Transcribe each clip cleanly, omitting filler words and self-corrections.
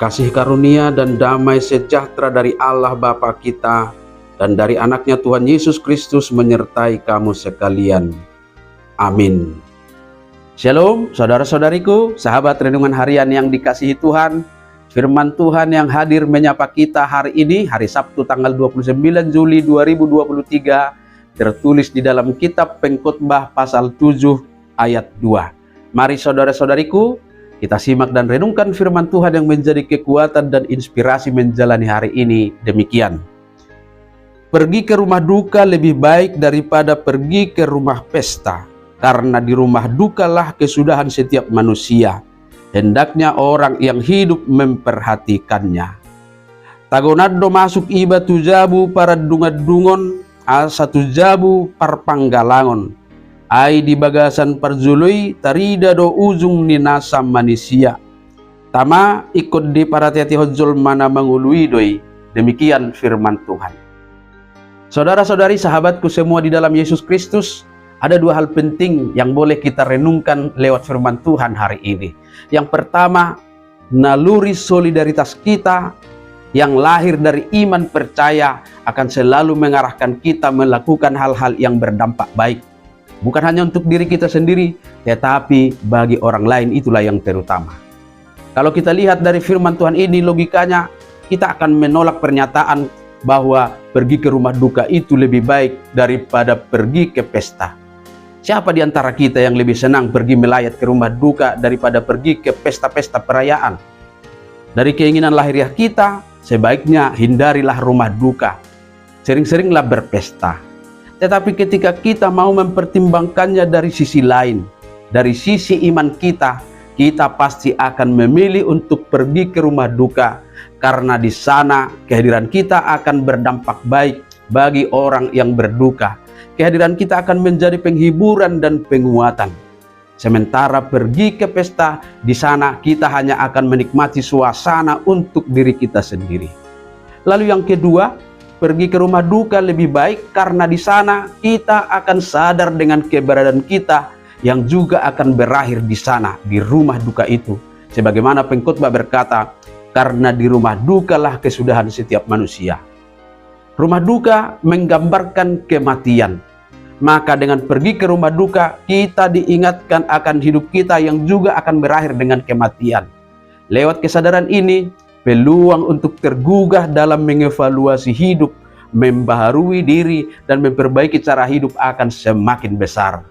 Kasih karunia dan damai sejahtera dari Allah Bapa kita dan dari anaknya Tuhan Yesus Kristus menyertai kamu sekalian. Amin. Shalom saudara-saudariku, sahabat renungan harian yang dikasihi Tuhan. Firman Tuhan yang hadir menyapa kita hari ini, hari Sabtu tanggal 29 Juli 2023, tertulis di dalam kitab Pengkhotbah pasal 7 ayat 2. Mari saudara-saudariku, kita simak dan renungkan firman Tuhan yang menjadi kekuatan dan inspirasi menjalani hari ini demikian. Pergi ke rumah duka lebih baik daripada pergi ke rumah pesta, karena di rumah dukalah kesudahan setiap manusia. Hendaknya orang yang hidup memperhatikannya. Tagonado masuk iba tujabu para dungadungon, asa tujabu parpanggalangon. Ai di bagasan parjului tarida do ujung ninasa manusia. Tama ikut di paratiati hojol mana mengului doi. Demikian firman Tuhan. Saudara-saudari sahabatku semua di dalam Yesus Kristus, ada dua hal penting yang boleh kita renungkan lewat firman Tuhan hari ini. Yang pertama, naluri solidaritas kita yang lahir dari iman percaya akan selalu mengarahkan kita melakukan hal-hal yang berdampak baik. Bukan hanya untuk diri kita sendiri, tetapi bagi orang lain, itulah yang terutama. Kalau kita lihat dari firman Tuhan ini, logikanya kita akan menolak pernyataan bahwa pergi ke rumah duka itu lebih baik daripada pergi ke pesta. Siapa di antara kita yang lebih senang pergi melayat ke rumah duka daripada pergi ke pesta-pesta perayaan? Dari keinginan lahiriah kita, sebaiknya hindarilah rumah duka. Sering-seringlah berpesta. Tetapi ketika kita mau mempertimbangkannya dari sisi lain, dari sisi iman kita, kita pasti akan memilih untuk pergi ke rumah duka. Karena di sana kehadiran kita akan berdampak baik bagi orang yang berduka. Kehadiran kita akan menjadi penghiburan dan penguatan. Sementara pergi ke pesta, di sana kita hanya akan menikmati suasana untuk diri kita sendiri. Lalu yang kedua, pergi ke rumah duka lebih baik karena di sana kita akan sadar dengan keberadaan kita yang juga akan berakhir di sana, di rumah duka itu. Sebagaimana pengkhotbah berkata, karena di rumah dukalah kesudahan setiap manusia. Rumah duka menggambarkan kematian. Maka dengan pergi ke rumah duka, kita diingatkan akan hidup kita yang juga akan berakhir dengan kematian. Lewat kesadaran ini, peluang untuk tergugah dalam mengevaluasi hidup, membaharui diri, dan memperbaiki cara hidup akan semakin besar.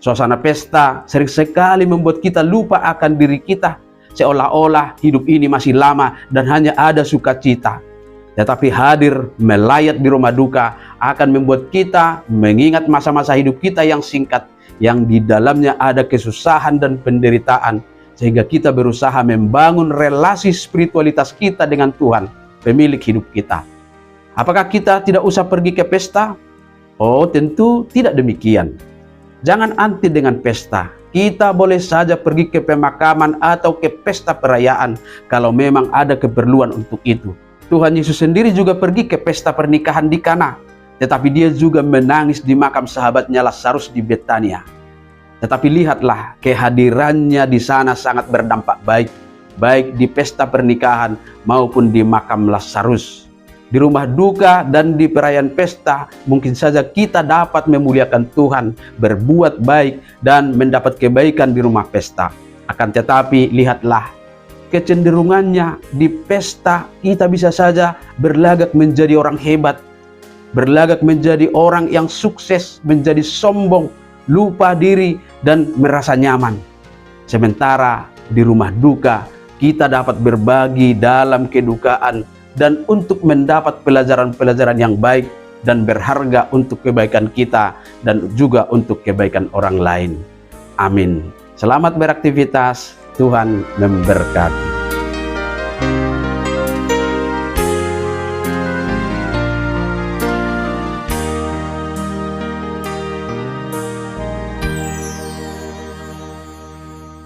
Suasana pesta sering sekali membuat kita lupa akan diri kita, seolah-olah hidup ini masih lama dan hanya ada sukacita. Tetapi hadir melayat di rumah duka akan membuat kita mengingat masa-masa hidup kita yang singkat, yang di dalamnya ada kesusahan dan penderitaan, sehingga kita berusaha membangun relasi spiritualitas kita dengan Tuhan, pemilik hidup kita. Apakah kita tidak usah pergi ke pesta? Oh, tentu tidak demikian. Jangan anti dengan pesta. Kita boleh saja pergi ke pemakaman atau ke pesta perayaan kalau memang ada keperluan untuk itu. Tuhan Yesus sendiri juga pergi ke pesta pernikahan di Kana, tetapi dia juga menangis di makam sahabatnya Lazarus di Betania. Tetapi lihatlah, kehadirannya di sana sangat berdampak baik, baik di pesta pernikahan maupun di makam Lazarus. Di rumah duka dan di perayaan pesta, mungkin saja kita dapat memuliakan Tuhan, berbuat baik, dan mendapat kebaikan di rumah pesta. Akan tetapi, lihatlah, kecenderungannya di pesta kita bisa saja berlagak menjadi orang hebat, berlagak menjadi orang yang sukses, menjadi sombong, lupa diri, dan merasa nyaman. Sementara di rumah duka kita dapat berbagi dalam kedukaan dan untuk mendapat pelajaran-pelajaran yang baik dan berharga untuk kebaikan kita dan juga untuk kebaikan orang lain. Amin. Selamat beraktivitas. Tuhan memberkati.